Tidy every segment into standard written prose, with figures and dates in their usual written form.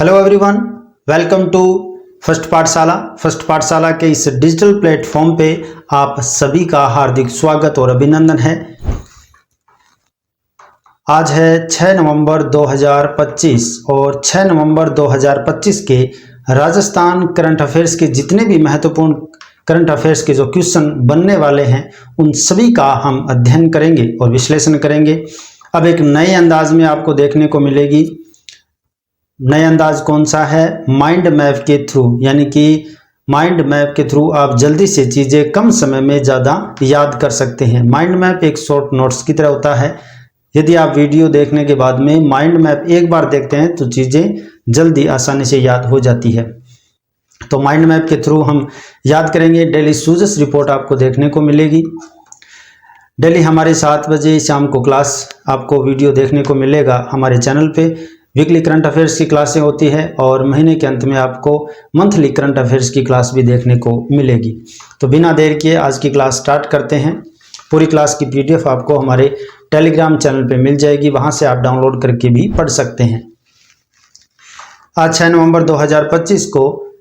Hello everyone, welcome to first Pathshala. First Pathshala के इस digital platform पे आप सभी का हार्दिक स्वागत और अभिनंदन है। आज है 6 नवंबर 2025 और 6 नवंबर 2025 के राजस्थान करंट अफेयर्स के जितने भी महत्वपूर्ण करंट अफेयर्स के जो क्वेश्चन बनने वाले हैं उन सभी का हम अध्ययन करेंगे और विश्लेषण करेंगे। अब एक नए अंदाज में आपको देखने को मिलेगी। नया अंदाज कौन सा है? माइंड मैप के थ्रू, यानी कि माइंड मैप के थ्रू आप जल्दी से चीज़ें कम समय में ज़्यादा याद कर सकते हैं। माइंड मैप एक शॉर्ट नोट्स की तरह होता है। यदि आप वीडियो देखने के बाद में माइंड मैप एक बार देखते हैं तो चीज़ें जल्दी आसानी से याद हो जाती है। तो माइंड मैप के थ्रू हम याद करेंगे। डेली सूजस रिपोर्ट आपको देखने को मिलेगी। डेली हमारे 7 बजे शाम को क्लास आपको वीडियो देखने को मिलेगा हमारे चैनल पे। वीकली करंट अफेयर्स की क्लासें होती है और महीने के अंत में आपको मंथली करंट अफेयर्स की क्लास भी देखने को मिलेगी। तो बिना देर किए आज की क्लास स्टार्ट करते हैं। पूरी क्लास की पीडीएफ आपको हमारे टेलीग्राम चैनल पे मिल जाएगी, वहां से आप डाउनलोड करके भी पढ़ सकते हैं। आज 6 नवंबर 2025 को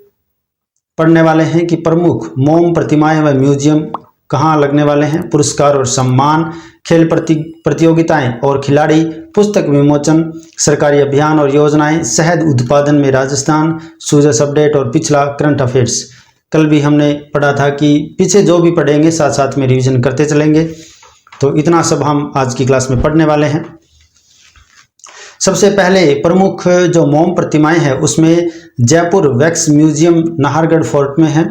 पढ़ने वाले हैं कि प्रमुख मोम प्रतिमाएं व म्यूजियम कहाँ लगने वाले हैं। पुरस्कार और सम्मान, खेल प्रतियोगिताएं और खिलाड़ी, पुस्तक विमोचन, सरकारी अभियान और योजनाएं, शहद उत्पादन में राजस्थान, सूजस अपडेट और पिछला करंट अफेयर्स। कल भी हमने पढ़ा था कि पीछे जो भी पढ़ेंगे साथ साथ में रिवीजन करते चलेंगे। तो इतना सब हम आज की क्लास में पढ़ने वाले हैं। सबसे पहले प्रमुख जो मोम प्रतिमाएं हैं उसमें Jaipur wax museum Nahargarh fort में है।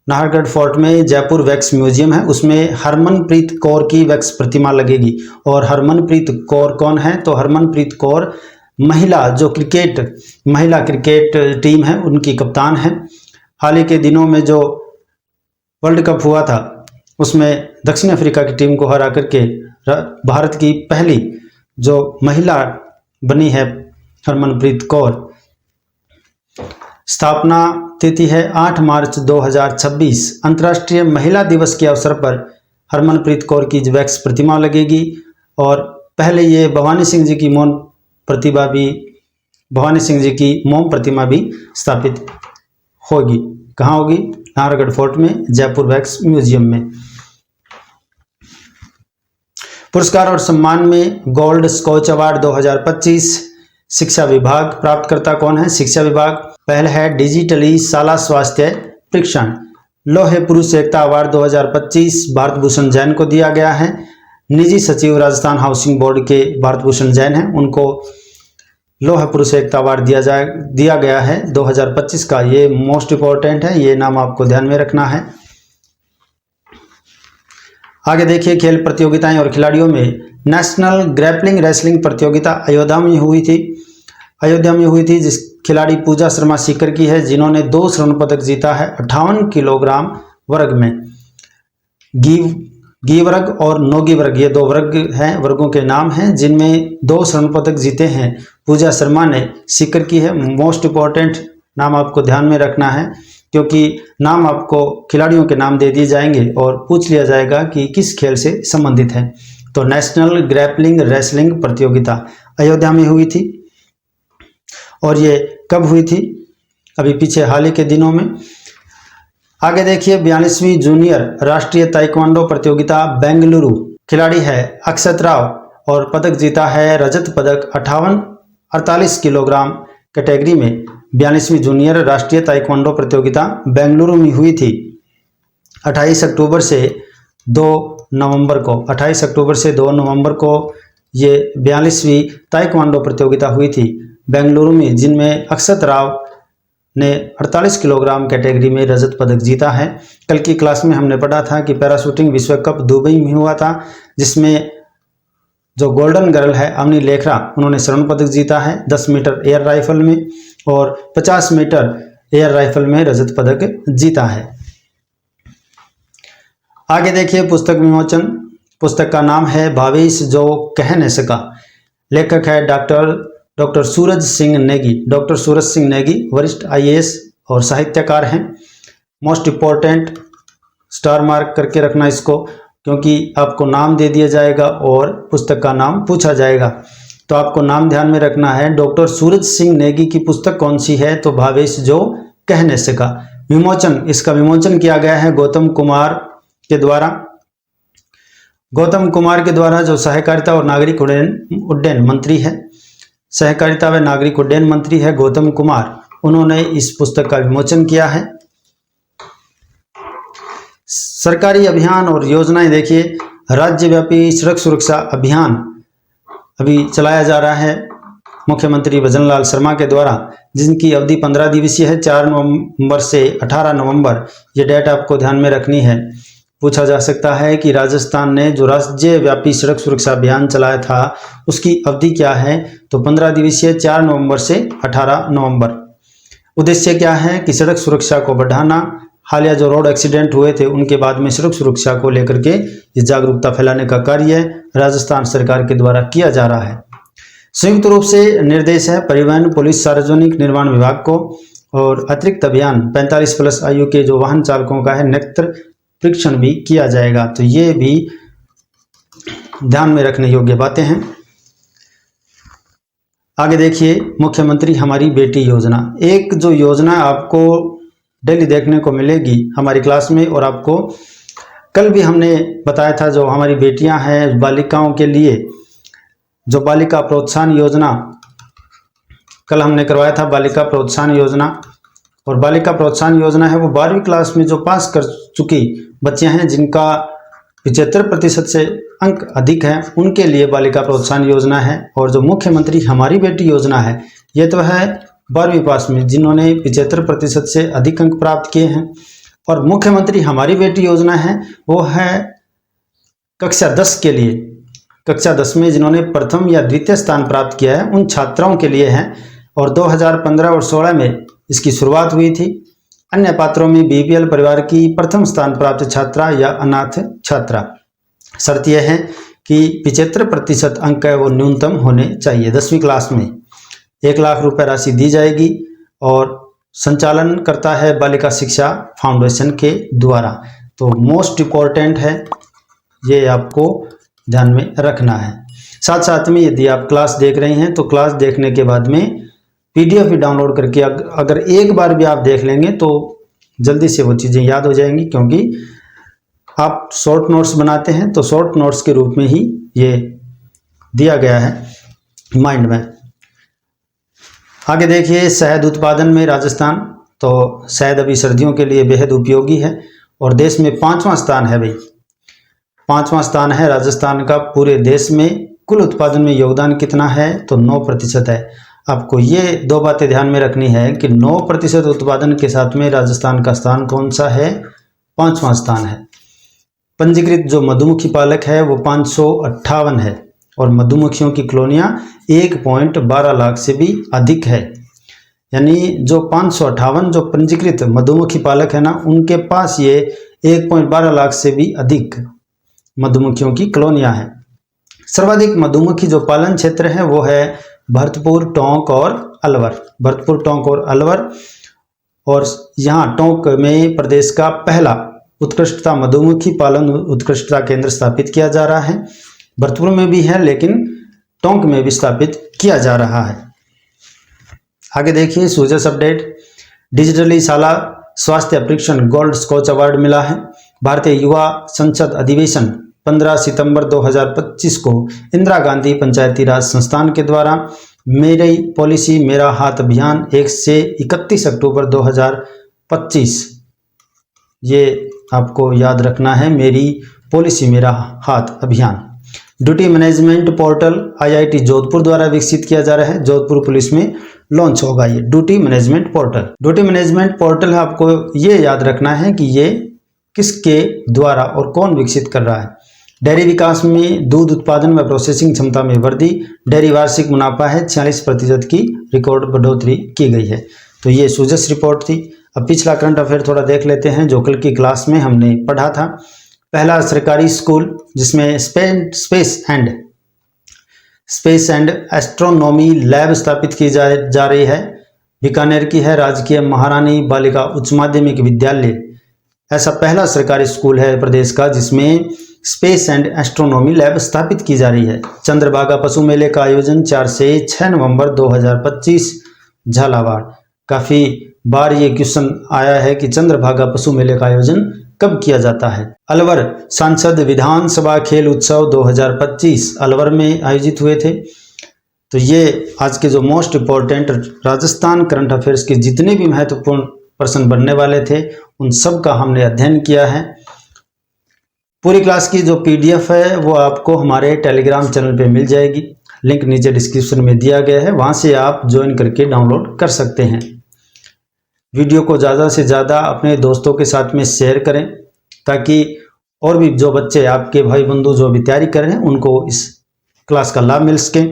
नाहरगढ़ फोर्ट में जयपुर वैक्स म्यूजियम है, उसमें हरमनप्रीत कौर की वैक्स प्रतिमा लगेगी। और हरमनप्रीत कौर कौन है? तो हरमनप्रीत कौर महिला क्रिकेट टीम है उनकी कप्तान है। हाल ही के दिनों में जो वर्ल्ड कप हुआ था उसमें दक्षिण अफ्रीका की टीम को हरा करके भारत की पहली जो महिला बनी है हरमनप्रीत कौर। स्थापना तिथि है 8 मार्च 2026। अंतर्राष्ट्रीय महिला दिवस के अवसर पर हरमनप्रीत कौर की वैक्स प्रतिमा लगेगी। और पहले ये भवानी सिंह जी की मोम प्रतिमा भी स्थापित होगी। कहाँ होगी? नाहरगढ़ फोर्ट में, जयपुर वैक्स म्यूजियम में। पुरस्कार और सम्मान में गोल्ड स्कॉच अवार्ड 2025 शिक्षा विभाग। प्राप्तकर्ता कौन है? शिक्षा विभाग। पहला है डिजिटली शाला स्वास्थ्य परीक्षण। लोहे पुरुष एकता अवार्ड 2025 भारत भूषण जैन को दिया गया है। निजी सचिव राजस्थान हाउसिंग बोर्ड के भारत भूषण जैन हैं, उनको लोहे पुरुष एकता अवार्ड दिया गया है 2025 का। ये मोस्ट इंपॉर्टेंट है, ये नाम आपको ध्यान में रखना है। आगे देखिए, खेल प्रतियोगिताएं और खिलाड़ियों में नेशनल ग्रैपलिंग रेसलिंग प्रतियोगिता अयोध्या में हुई थी, जिस खिलाड़ी पूजा शर्मा सीकर की है, जिन्होंने 2 स्वर्ण पदक जीता है 58 किलोग्राम वर्ग में। गी वर्ग और नोगी वर्ग, ये 2 वर्ग हैं, वर्गों के नाम हैं जिनमें 2 स्वर्ण पदक जीते हैं पूजा शर्मा ने सीकर की है। मोस्ट इंपॉर्टेंट नाम आपको ध्यान में रखना है, क्योंकि नाम आपको खिलाड़ियों के नाम दे दिए जाएंगे और पूछ लिया जाएगा कि किस खेल से संबंधित है। तो नेशनल ग्रैपलिंग रेसलिंग प्रतियोगिता अयोध्या में हुई थी। और ये कब हुई थी? अभी पीछे हाल ही के दिनों में। आगे देखिए, 42वीं जूनियर राष्ट्रीय ताइक्वांडो प्रतियोगिता बेंगलुरु। खिलाड़ी है अक्षत राव और पदक जीता है रजत पदक 48 किलोग्राम कैटेगरी में। 42वीं जूनियर राष्ट्रीय ताइक्वांडो प्रतियोगिता बेंगलुरु में हुई थी 28 अक्टूबर से 2 नवंबर को ये 42वीं ताइक्वांडो प्रतियोगिता हुई थी बेंगलुरु में, जिनमें अक्षत राव ने 48 किलोग्राम कैटेगरी में रजत पदक जीता है। कल की क्लास में हमने पढ़ा था कि पैराशूटिंग विश्व कप दुबई में हुआ था, जिसमें जो गोल्डन गर्ल है अवनी लेखरा, उन्होंने स्वर्ण पदक जीता है 10 मीटर एयर राइफल में और 50 मीटर एयर राइफल में रजत पदक जीता है। आगे देखिए, पुस्तक विमोचन। पुस्तक का नाम है भावेश जो कह न सका। लेखक है डॉक्टर सूरज सिंह नेगी। डॉक्टर सूरज सिंह नेगी वरिष्ठ IAS और साहित्यकार हैं। मोस्ट इंपॉर्टेंट स्टार मार्क करके रखना इसको, क्योंकि आपको नाम दे दिया जाएगा और पुस्तक का नाम पूछा जाएगा। तो आपको नाम ध्यान में रखना है। डॉक्टर सूरज सिंह नेगी की पुस्तक कौन सी है? तो भावेश जो कह न सका। विमोचन, इसका विमोचन किया गया है गौतम कुमार के द्वारा। गौतम कुमार के द्वारा जो सहकारिता और नागरिक उड्डयन मंत्री है, सहकारिता व नागरिक उड्डयन मंत्री है गौतम कुमार, उन्होंने इस पुस्तक का विमोचन किया है। सरकारी अभियान और योजनाएं देखिए, राज्यव्यापी सड़क सुरक्षा अभियान अभी चलाया जा रहा है मुख्यमंत्री भजनलाल शर्मा के द्वारा, जिनकी अवधि 15 दिवसीय है, 4 नवंबर से 18 नवंबर। ये डेट आपको ध्यान में रखनी है। पूछा जा सकता है कि राजस्थान ने जो राज्यव्यापी सड़क सुरक्षा अभियान चलाया था उसकी अवधि क्या है? तो 15 दिवसीय, 4 नवंबर से 18 नवंबर। उद्देश्य क्या है कि सड़क सुरक्षा को बढ़ाना, हालिया जो रोड एक्सीडेंट हुए थे उनके बाद में सड़क सुरक्षा को लेकर के ये जागरूकता फैलाने का कार्य राजस्थान सरकार के द्वारा किया जा रहा है। संयुक्त रूप से निर्देश है परिवहन, पुलिस, सार्वजनिक निर्माण विभाग को, और अतिरिक्त अभियान 45+ आयु के जो वाहन चालकों का है नेत्र परीक्षण भी किया जाएगा। तो ये भी ध्यान में रखने योग्य बातें हैं। आगे देखिए, मुख्यमंत्री हमारी बेटी योजना। एक जो योजना आपको डेली देखने को मिलेगी हमारी क्लास में, और आपको कल भी हमने बताया था जो हमारी बेटियां हैं बालिकाओं के लिए जो बालिका प्रोत्साहन योजना, कल हमने करवाया था बालिका प्रोत्साहन योजना। और बालिका प्रोत्साहन योजना है वो 12वीं क्लास में जो पास कर चुकी बच्चियां हैं जिनका 75% से अंक अधिक हैं उनके लिए बालिका प्रोत्साहन योजना है। और जो मुख्यमंत्री हमारी बेटी योजना है ये तो है 12वीं पास में जिन्होंने 75% से अधिक अंक प्राप्त किए हैं। और मुख्यमंत्री हमारी बेटी योजना है वो है कक्षा 10 के लिए, कक्षा 10 में जिन्होंने प्रथम या द्वितीय स्थान प्राप्त किया है उन छात्राओं के लिए है। और 2015 और 16 में इसकी शुरुआत हुई थी। अन्य पात्रों में बीपीएल परिवार की प्रथम स्थान प्राप्त छात्रा या अनाथ छात्रा। शर्त यह है कि 75% अंक है वो न्यूनतम होने चाहिए। 10वीं क्लास में 1 लाख रुपए राशि दी जाएगी और संचालन करता है बालिका शिक्षा फाउंडेशन के द्वारा। तो मोस्ट इम्पॉर्टेंट है, ये आपको ध्यान में रखना है। साथ साथ में यदि आप क्लास देख रहे हैं तो क्लास देखने के बाद में पीडीएफ भी डाउनलोड करके अगर एक बार भी आप देख लेंगे तो जल्दी से वो चीज़ें याद हो जाएंगी, क्योंकि आप शॉर्ट नोट्स बनाते हैं तो शॉर्ट नोट्स के रूप में ही ये दिया गया है माइंड में। आगे देखिए, शहद उत्पादन में राजस्थान, तो शहद अभी सर्दियों के लिए बेहद उपयोगी है और देश में 5वां स्थान है भाई, 5वां स्थान है राजस्थान का पूरे देश में। कुल उत्पादन में योगदान कितना है? तो 9% है। आपको ये 2 बातें ध्यान में रखनी है कि 9% उत्पादन के साथ में राजस्थान का स्थान कौन सा है? 5वां स्थान है। पंजीकृत जो मधुमक्खी पालक है वो 558 है और मधुमक्खियों की कॉलोनियां 1.12 लाख से भी अधिक है। यानी जो 558 जो पंजीकृत मधुमक्खी पालक है ना, उनके पास ये 1.12 लाख से भी अधिक मधुमक्खियों की कॉलोनियां हैं। सर्वाधिक मधुमक्खी जो पालन क्षेत्र है वो है भरतपुर, टोंक और अलवर। भरतपुर, टोंक और अलवर, और यहाँ टोंक में प्रदेश का पहला उत्कृष्टता मधुमक्खी पालन उत्कृष्टता केंद्र स्थापित किया जा रहा है। भरतपुर में भी है लेकिन टोंक में भी स्थापित किया जा रहा है। आगे देखिए, सूजस अपडेट। डिजिटली शाला स्वास्थ्य परीक्षण गोल्ड स्कॉच अवार्ड मिला है। भारतीय युवा संसद अधिवेशन 15 सितंबर 2025 को इंदिरा गांधी पंचायती राज संस्थान के द्वारा मेरी पॉलिसी मेरा हाथ अभियान 1 से 31 अक्टूबर 2025, ये आपको याद रखना है, मेरी पॉलिसी मेरा हाथ अभियान। Duty management portal IIT Jodhpur द्वारा विकसित किया जा रहा है। जोधपुर पुलिस में लॉन्च होगा ये duty management portal. Duty management portal है, आपको ये याद रखना है कि ये किसके द्वारा और कौन विकसित कर रहा है। डेयरी विकास में दूध उत्पादन व प्रोसेसिंग क्षमता में वृद्धि, डेयरी वार्षिक मुनाफा है 46% की रिकॉर्ड बढ़ोतरी की गई है। तो ये सूजस रिपोर्ट थी। अब पिछला करंट अफेयर थोड़ा देख लेते हैं जो कल की क्लास में हमने पढ़ा था। पहला सरकारी स्कूल जिसमें स्पेस एंड एस्ट्रोनॉमी लैब स्थापित की जा रही है, बीकानेर की है। राजकीय महारानी बालिका उच्च माध्यमिक विद्यालय ऐसा पहला सरकारी स्कूल है प्रदेश का जिसमें स्पेस एंड एस्ट्रोनॉमी लैब स्थापित की जा रही है। चंद्रभागा पशु मेले का आयोजन 4 से 6 नवंबर 2025 झालावाड़। काफ़ी बार ये क्वेश्चन आया है कि चंद्रभागा पशु मेले का आयोजन कब किया जाता है। अलवर सांसद विधानसभा खेल उत्सव 2025 अलवर में आयोजित हुए थे। तो ये आज के जो most important Rajasthan current affairs के जितने भी महत्वपूर्ण प्रश्न बनने वाले थे उन सब का हमने अध्ययन किया है। पूरी क्लास की जो पीडीएफ है वो आपको हमारे टेलीग्राम चैनल पे मिल जाएगी। लिंक नीचे डिस्क्रिप्शन में दिया गया है, वहाँ से आप ज्वाइन करके डाउनलोड कर सकते हैं। वीडियो को ज़्यादा से ज़्यादा अपने दोस्तों के साथ में शेयर करें ताकि और भी जो बच्चे आपके भाई बंधु जो भी तैयारी कर रहे हैं उनको इस क्लास का लाभ मिल सके।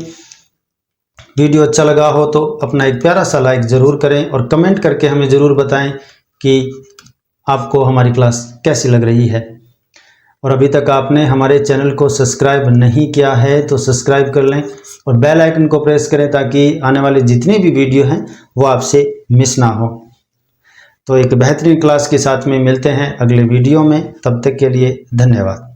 वीडियो अच्छा लगा हो तो अपना एक प्यारा सा लाइक ज़रूर करें और कमेंट करके हमें ज़रूर बताएं कि आपको हमारी क्लास कैसी लग रही है। और अभी तक आपने हमारे चैनल को सब्सक्राइब नहीं किया है तो सब्सक्राइब कर लें और बेल आइकन को प्रेस करें ताकि आने वाले जितने भी वीडियो हैं वो आपसे मिस ना हो। तो एक बेहतरीन क्लास के साथ में मिलते हैं अगले वीडियो में, तब तक के लिए धन्यवाद।